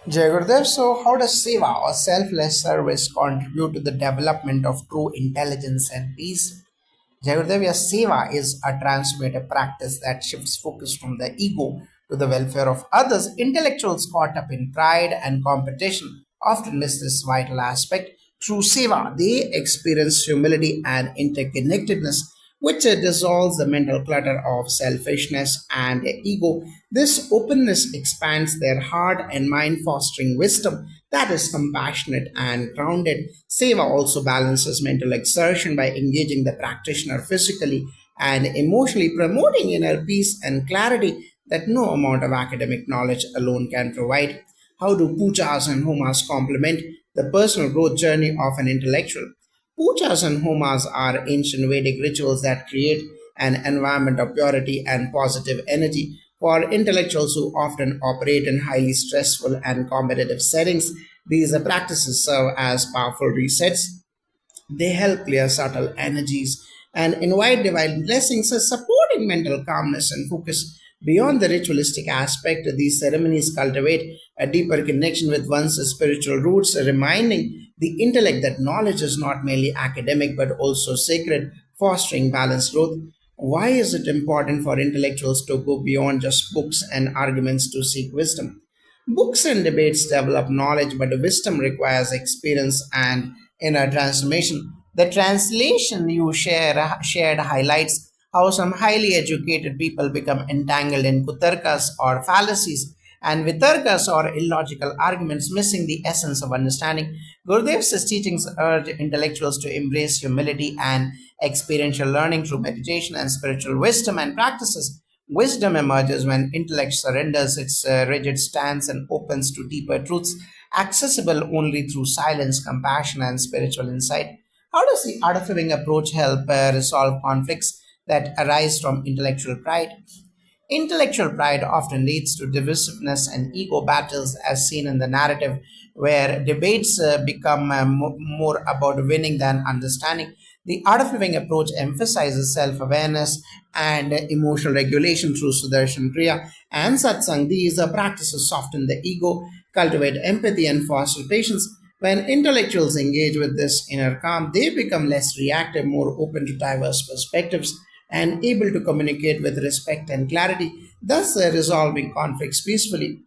Jai Gurudev, so how does Seva or selfless service contribute to the development of true intelligence and peace? Jai Gurudev, yes, Seva is a transformative practice that shifts focus from the ego to the welfare of others. Intellectuals caught up in pride and competition often miss this vital aspect. Through Seva, they experience humility and interconnectedness, which dissolves the mental clutter of selfishness and ego. This openness expands their heart and mind, fostering wisdom that is compassionate and grounded. Seva also balances mental exertion by engaging the practitioner physically and emotionally, promoting inner peace and clarity that no amount of academic knowledge alone can provide. How do pujas and homas complement the personal growth journey of an intellectual? Pujas and homas are ancient Vedic rituals that create an environment of purity and positive energy. For intellectuals who often operate in highly stressful and competitive settings, these practices serve as powerful resets. They help clear subtle energies and invite divine blessings, as supporting mental calmness and focus. Beyond the ritualistic aspect, these ceremonies cultivate a deeper connection with one's spiritual roots, reminding the intellect that knowledge is not merely academic but also sacred, fostering balanced growth. Why is it important for intellectuals to go beyond just books and arguments to seek wisdom? Books and debates develop knowledge, but wisdom requires experience and inner transformation. The translation you shared highlights how some highly educated people become entangled in kutarkas or fallacies and vitarkas or illogical arguments, missing the essence of understanding. Gurudev's teachings urge intellectuals to embrace humility and experiential learning through meditation and spiritual wisdom and practices. Wisdom emerges when intellect surrenders its rigid stance and opens to deeper truths, accessible only through silence, compassion, and spiritual insight. How does the art of living approach help resolve conflicts that arise from intellectual pride? Intellectual pride often leads to divisiveness and ego battles, as seen in the narrative, where debates become more about winning than understanding. The art of living approach emphasizes self awareness and emotional regulation through Sudarshan Kriya and Satsang. These practices soften the ego, cultivate empathy, and foster patience. When intellectuals engage with this inner calm, they become less reactive, more open to diverse perspectives, and able to communicate with respect and clarity, thus resolving conflicts peacefully.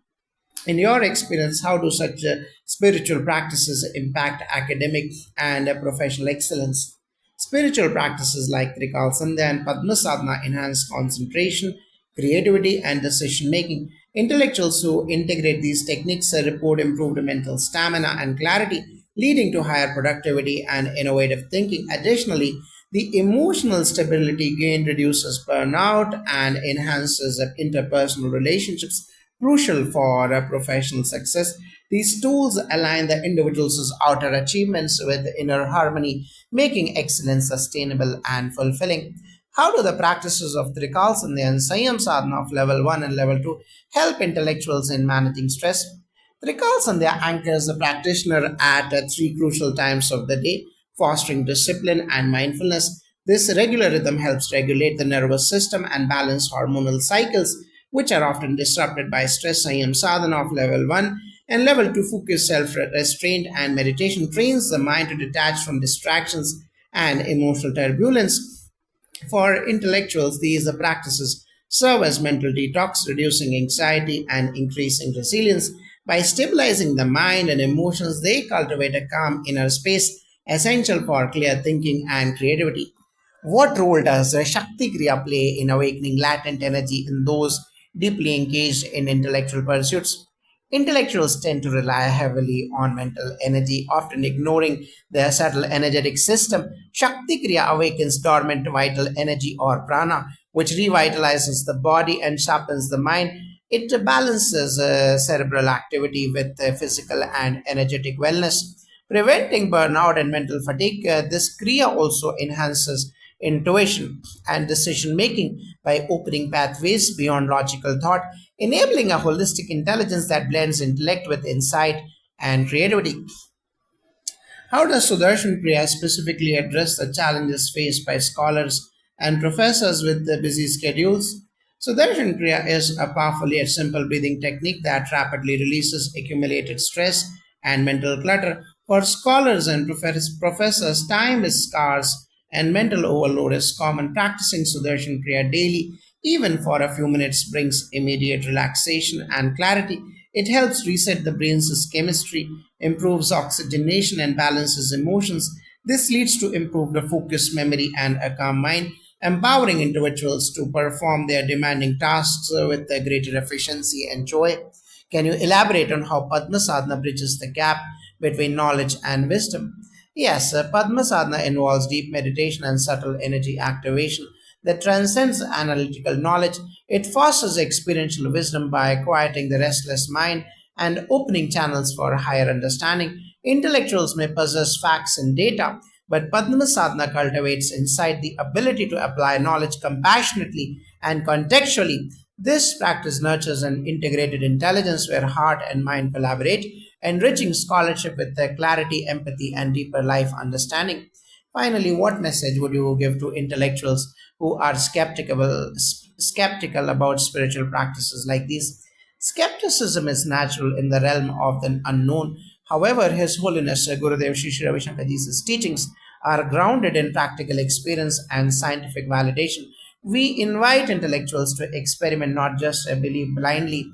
In your experience, how do such spiritual practices impact academic and professional excellence? Spiritual practices like Trikal Sandhya and Padma Sadhana enhance concentration, creativity, and decision making. Intellectuals who integrate these techniques report improved mental stamina and clarity, leading to higher productivity and innovative thinking. Additionally, the emotional stability gained reduces burnout and enhances interpersonal relationships, crucial for professional success. These tools align the individual's outer achievements with inner harmony, making excellence sustainable and fulfilling. How do the practices of Trikalsandhya and Sanyam Sadhana of level 1 and level 2 help intellectuals in managing stress? Trikalsandhya anchors the practitioner at three crucial times of the day, fostering discipline and mindfulness. This regular rhythm helps regulate the nervous system and balance hormonal cycles, which are often disrupted by stress. Sanyam Sadhana of level 1 and level 2 focus, self restraint, and meditation trains the mind to detach from distractions and emotional turbulence. For intellectuals, these practices serve as mental detox, reducing anxiety and increasing resilience. By stabilizing the mind and emotions, they cultivate a calm inner space essential for clear thinking and creativity. What role does Shakti Kriya play in awakening latent energy in those deeply engaged in intellectual pursuits? Intellectuals tend to rely heavily on mental energy, often ignoring their subtle energetic system. Shakti Kriya awakens dormant vital energy or prana, which revitalizes the body and sharpens the mind. It balances cerebral activity with physical and energetic wellness, preventing burnout and mental fatigue. This Kriya also enhances intuition and decision making by opening pathways beyond logical thought, enabling a holistic intelligence that blends intellect with insight and creativity. How does Sudarshan Kriya specifically address the challenges faced by scholars and professors with the busy schedules? Sudarshan Kriya is a powerful yet simple breathing technique that rapidly releases accumulated stress and mental clutter. For scholars and professors, time is scarce and mental overload is common. Practicing Sudarshan Kriya daily, even for a few minutes, brings immediate relaxation and clarity. It helps reset the brain's chemistry, improves oxygenation, and balances emotions. This leads to improved focus, memory, and a calm mind, empowering individuals to perform their demanding tasks with a greater efficiency and joy. Can you elaborate on how Padma Sadhana bridges the gap between knowledge and wisdom? Yes, Padma Sadhana involves deep meditation and subtle energy activation that transcends analytical knowledge. It fosters experiential wisdom by quieting the restless mind and opening channels for higher understanding. Intellectuals may possess facts and data, but Padma Sadhana cultivates inside the ability to apply knowledge compassionately and contextually. This practice nurtures an integrated intelligence where heart and mind collaborate, enriching scholarship with their clarity, empathy, and deeper life understanding. Finally, what message would you give to intellectuals who are skeptical about spiritual practices like these? Skepticism is natural in the realm of the unknown. However, His Holiness Gurudev Shri Shri Ravi Shankar Ji's teachings are grounded in practical experience and scientific validation. We invite intellectuals to experiment, not just believe blindly.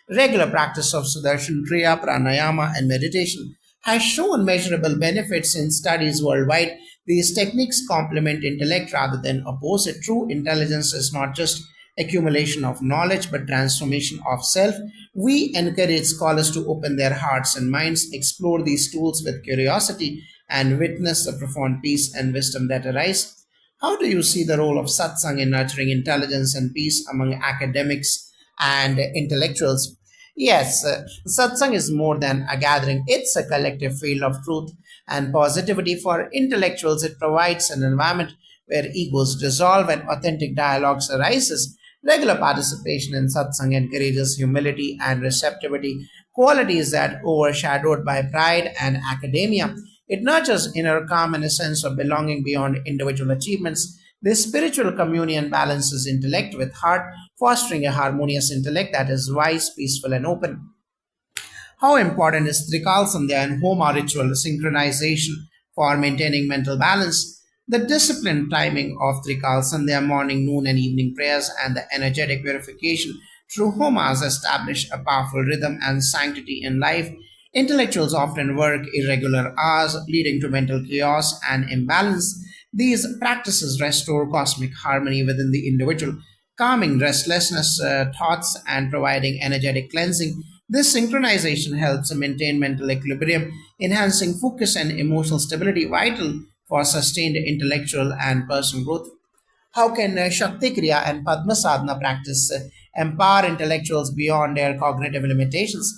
Regular practice of Sudarshan Kriya, Pranayama, and meditation has shown measurable benefits in studies worldwide. These techniques complement intellect rather than oppose it. True intelligence is not just accumulation of knowledge but transformation of self. We encourage scholars to open their hearts and minds, explore these tools with curiosity, and witness the profound peace and wisdom that arise. How do you see the role of satsang in nurturing intelligence and peace among academics and intellectuals? Yes, satsang is more than a gathering, it's a collective field of truth and positivity. For intellectuals, it provides an environment where egos dissolve and authentic dialogues arises. Regular participation in satsang encourages humility and receptivity, qualities that overshadowed by pride and academia. It nurtures inner calm and a sense of belonging beyond individual achievements. This spiritual communion balances intellect with heart, fostering a harmonious intellect that is wise, peaceful, and open. How important is Trikal Sandhya and Homa ritual synchronization for maintaining mental balance? The disciplined timing of Trikal Sandhya, morning, noon, and evening prayers, and the energetic purification through homas establish a powerful rhythm and sanctity in life. Intellectuals often work irregular hours, leading to mental chaos and imbalance. These practices restore cosmic harmony within the individual, calming restlessness thoughts and providing energetic cleansing. This synchronization helps maintain mental equilibrium, enhancing focus and emotional stability, vital for sustained intellectual and personal growth. How can Shakti Kriya and Padma Sadhana practice empower intellectuals beyond their cognitive limitations?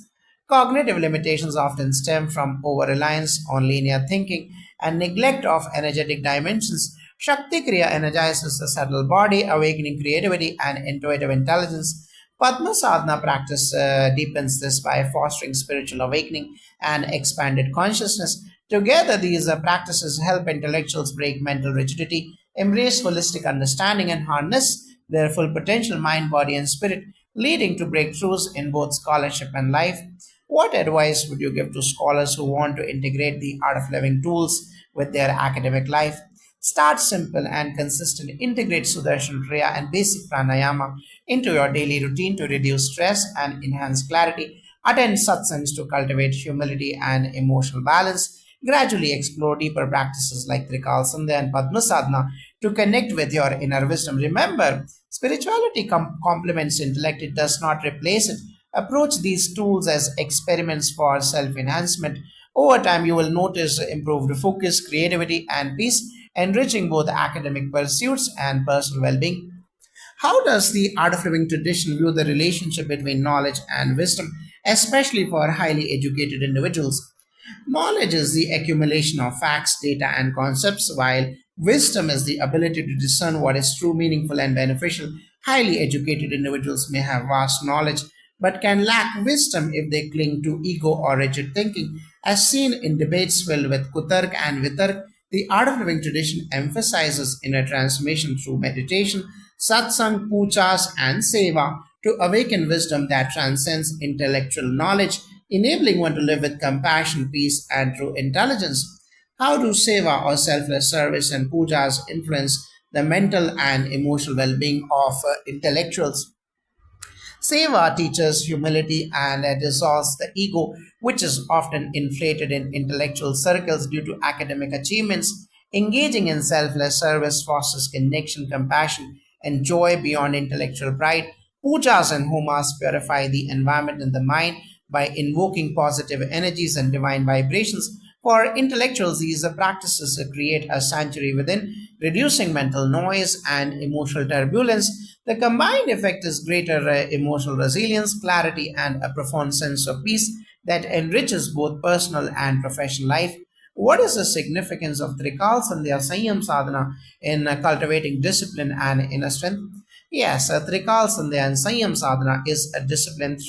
Cognitive limitations often stem from over reliance on linear thinking and neglect of energetic dimensions. Shakti Kriya energizes the subtle body, awakening creativity and intuitive intelligence. Padma Sadhana practice deepens this by fostering spiritual awakening and expanded consciousness. Together, these practices help intellectuals break mental rigidity, embrace holistic understanding, and harness their full potential mind, body, and spirit, leading to breakthroughs in both scholarship and life. What advice would you give to scholars who want to integrate the art of living tools with their academic life? Start simple and consistent. Integrate Sudarshan Kriya and basic pranayama into your daily routine to reduce stress and enhance clarity. Attend satsangs to cultivate humility and emotional balance. Gradually explore deeper practices like Trikal Sandhya and Padma Sadhana to connect with your inner wisdom. Remember, spirituality complements intellect, it does not replace it. Approach these tools as experiments for self enhancement. Over time, you will notice improved focus, creativity, and peace, enriching both academic pursuits and personal well being. How does the art of living tradition view the relationship between knowledge and wisdom, especially for highly educated individuals? Knowledge is the accumulation of facts, data, and concepts, while wisdom is the ability to discern what is true, meaningful, and beneficial. Highly educated individuals may have vast knowledge but can lack wisdom if they cling to ego or rigid thinking. As seen in debates filled with Kutark and Vitark, the art of living tradition emphasizes inner transformation through meditation, satsang, pujas, and seva to awaken wisdom that transcends intellectual knowledge, enabling one to live with compassion, peace, and true intelligence. How do seva or selfless service and pujas influence the mental and emotional well being of intellectuals? Seva teaches humility and dissolves the ego, which is often inflated in intellectual circles due to academic achievements. Engaging in selfless service fosters connection, compassion, and joy beyond intellectual pride. Pujas and homas purify the environment and the mind by invoking positive energies and divine vibrations. For intellectuals, these practices create a sanctuary within, reducing mental noise and emotional turbulence. The combined effect is greater emotional resilience, clarity, and a profound sense of peace that enriches both personal and professional life. What is the significance of Trikal Sandhya Sanyam Sadhana in cultivating discipline and inner strength? Yes, Trikal Sandhya and Sanyam Sadhana is a disciplined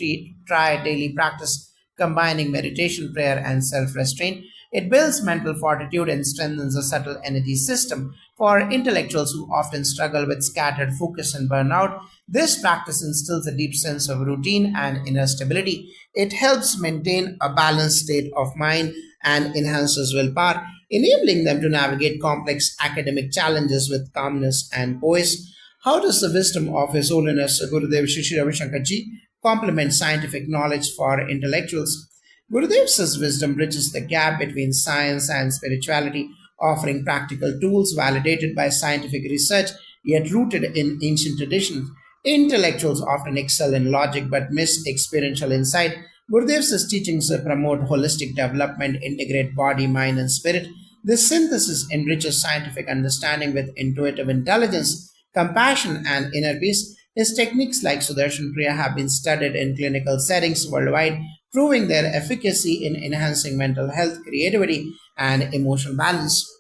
try daily practice combining meditation, prayer, and self restraint. It builds mental fortitude and strengthens the subtle energy system. For intellectuals who often struggle with scattered focus and burnout, this practice instills a deep sense of routine and inner stability. It helps maintain a balanced state of mind and enhances willpower, enabling them to navigate complex academic challenges with calmness and poise. How does the wisdom of His Holiness Gurudev Shri Ravi Shankar Ji complement scientific knowledge for intellectuals? Gurudev's wisdom bridges the gap between science and spirituality, offering practical tools validated by scientific research yet rooted in ancient traditions. Intellectuals often excel in logic but miss experiential insight. Gurudev's teachings promote holistic development, integrate body, mind, and spirit. This synthesis enriches scientific understanding with intuitive intelligence, compassion, and inner peace. His techniques like Sudarshan Kriya have been studied in clinical settings worldwide, proving their efficacy in enhancing mental health, creativity, and emotional balance.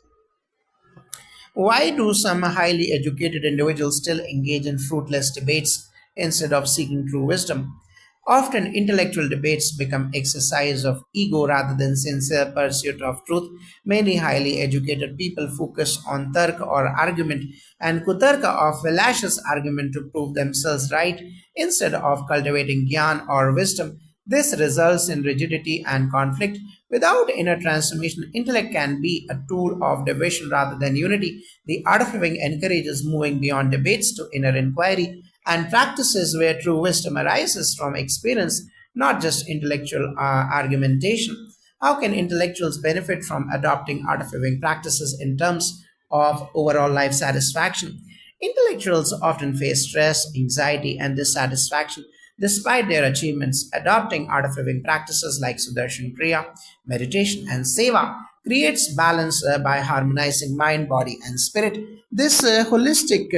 Why do some highly educated individuals still engage in fruitless debates instead of seeking true wisdom? Often, intellectual debates become exercise of ego rather than sincere pursuit of truth. Many highly educated people focus on tarka or argument and kutarka or fallacious argument to prove themselves right instead of cultivating gyan or wisdom. This results in rigidity and conflict. Without inner transformation, intellect can be a tool of division rather than unity. The art of living encourages moving beyond debates to inner inquiry and practices where true wisdom arises from experience, not just intellectual argumentation. How can intellectuals benefit from adopting art of living practices in terms of overall life satisfaction? Intellectuals often face stress, anxiety, and dissatisfaction despite their achievements. Adopting art of living practices like Sudarshan Kriya, meditation, and Seva creates balance by harmonizing mind, body, and spirit. This holistic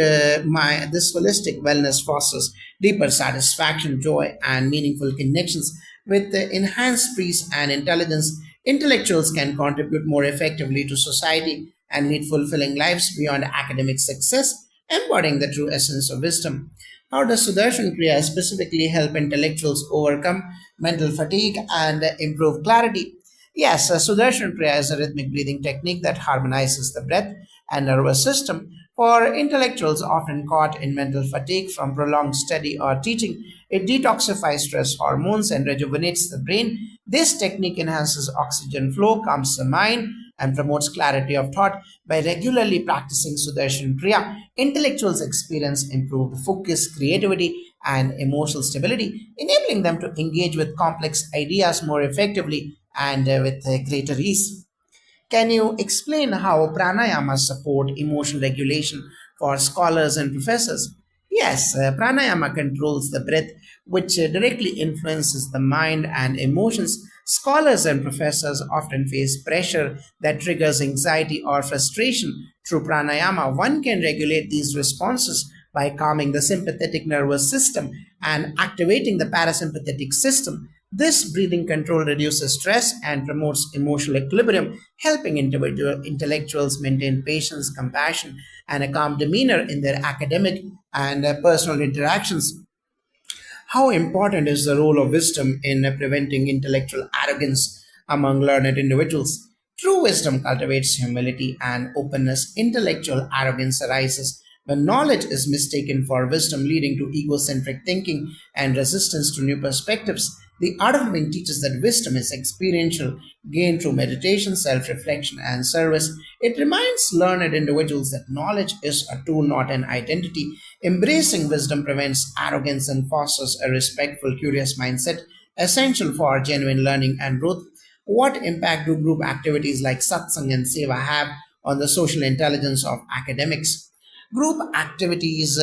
wellness fosters deeper satisfaction, joy, and meaningful connections. With enhanced peace and intelligence, intellectuals can contribute more effectively to society and lead fulfilling lives beyond academic success, embodying the true essence of wisdom. How does Sudarshan Kriya specifically help intellectuals overcome mental fatigue and improve clarity? Yes, Sudarshan Kriya is a rhythmic breathing technique that harmonizes the breath and nervous system. For intellectuals often caught in mental fatigue from prolonged study or teaching, it detoxifies stress hormones and rejuvenates the brain. This technique enhances oxygen flow, calms the mind, and promotes clarity of thought. By regularly practicing Sudarshan Kriya, intellectuals experience improved focus, creativity, and emotional stability, enabling them to engage with complex ideas more effectively and with greater ease. Can you explain how pranayama support emotional regulation for scholars and professors? Yes, pranayama controls the breath, which directly influences the mind and emotions. Scholars and professors often face pressure that triggers anxiety or frustration. Through pranayama, one can regulate these responses by calming the sympathetic nervous system and activating the parasympathetic system. This breathing control reduces stress and promotes emotional equilibrium, helping intellectuals maintain patience, compassion, and a calm demeanor in their academic and personal interactions. How important is the role of wisdom in preventing intellectual arrogance among learned individuals? True wisdom cultivates humility and openness. Intellectual arrogance arises When knowledge is mistaken for wisdom, leading to egocentric thinking and resistance to new perspectives, the art of living teaches that wisdom is experiential, gained through meditation, self reflection, and service. It reminds learned individuals that knowledge is a tool, not an identity. Embracing wisdom prevents arrogance and fosters a respectful, curious mindset, essential for genuine learning and growth. What impact do group activities like satsang and seva have on the social intelligence of academics? Group activities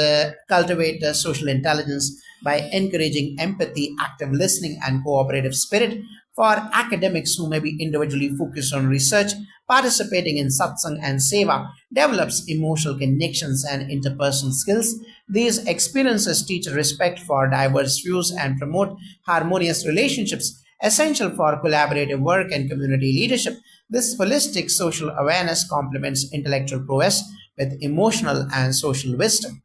cultivate social intelligence by encouraging empathy, active listening, and cooperative spirit. For academics who may be individually focused on research, participating in satsang and seva develops emotional connections and interpersonal skills. These experiences teach respect for diverse views and promote harmonious relationships, essential for collaborative work and community leadership. This holistic social awareness complements intellectual prowess with emotional and social wisdom.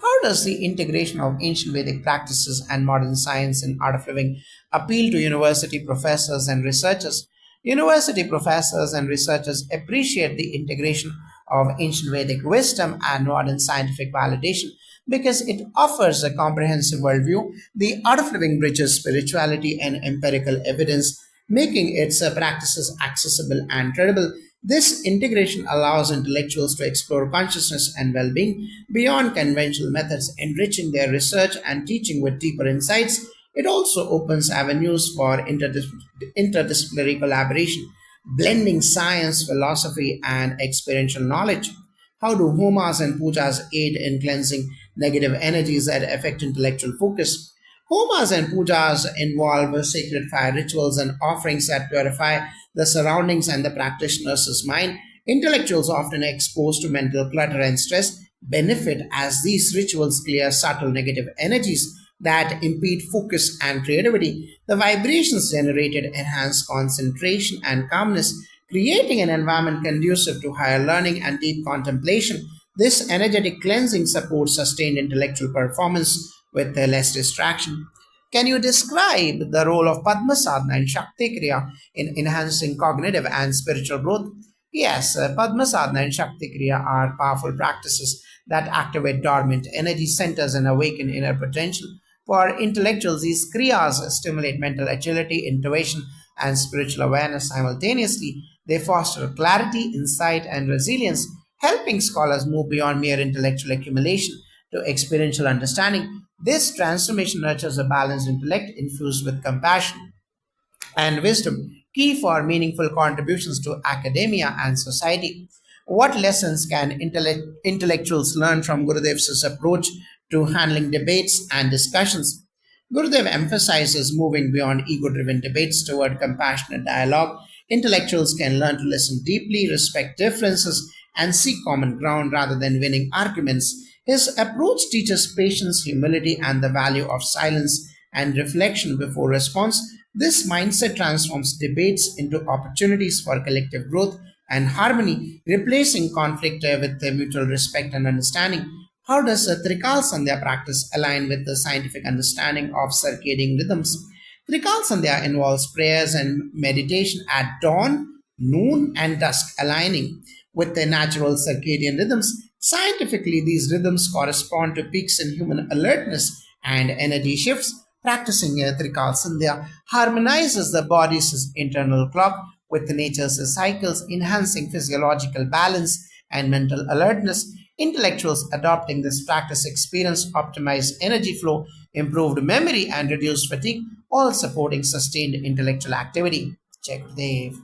How does the integration of ancient Vedic practices and modern science in art of living appeal to university professors and researchers? University professors and researchers appreciate the integration of ancient Vedic wisdom and modern scientific validation because it offers a comprehensive worldview. The art of living bridges spirituality and empirical evidence, making its practices accessible and credible. This integration allows intellectuals to explore consciousness and well being beyond conventional methods, enriching their research and teaching with deeper insights. It also opens avenues for interdisciplinary collaboration, blending science, philosophy, and experiential knowledge. How do homas and pujas aid in cleansing negative energies that affect intellectual focus? Homas and pujas involve sacred fire rituals and offerings that purify the surroundings and the practitioner's mind. Intellectuals often exposed to mental clutter and stress benefit as these rituals clear subtle negative energies that impede focus and creativity. The vibrations generated enhance concentration and calmness, creating an environment conducive to higher learning and deep contemplation. This energetic cleansing supports sustained intellectual performance with less distraction. Can you describe the role of Padma Sadhana and Shakti Kriya in enhancing cognitive and spiritual growth? Yes, Padma Sadhana and Shakti Kriya are powerful practices that activate dormant energy centers and awaken inner potential. For intellectuals, these kriyas stimulate mental agility, intuition, and spiritual awareness simultaneously. They foster clarity, insight, and resilience, helping scholars move beyond mere intellectual accumulation to experiential understanding. This transformation nurtures a balanced intellect infused with compassion and wisdom, key for meaningful contributions to academia and society. What lessons can intellectuals learn from Gurudev's approach to handling debates and discussions? Gurudev emphasizes moving beyond ego driven debates toward compassionate dialogue. Intellectuals can learn to listen deeply, respect differences, and seek common ground rather than winning arguments. His approach teaches patience, humility, and the value of silence and reflection before response. This mindset transforms debates into opportunities for collective growth and harmony, replacing conflict with mutual respect and understanding. How does a Trikal Sandhya practice align with the scientific understanding of circadian rhythms? Trikal Sandhya involves prayers and meditation at dawn, noon, and dusk, aligning with the natural circadian rhythms. Scientifically, these rhythms correspond to peaks in human alertness and energy shifts. Practicing Trikal Sandhya harmonizes the body's internal clock with nature's cycles, enhancing physiological balance and mental alertness. Intellectuals adopting this practice experience optimized energy flow, improved memory, and reduced fatigue, all supporting sustained intellectual activity. Check, Dave.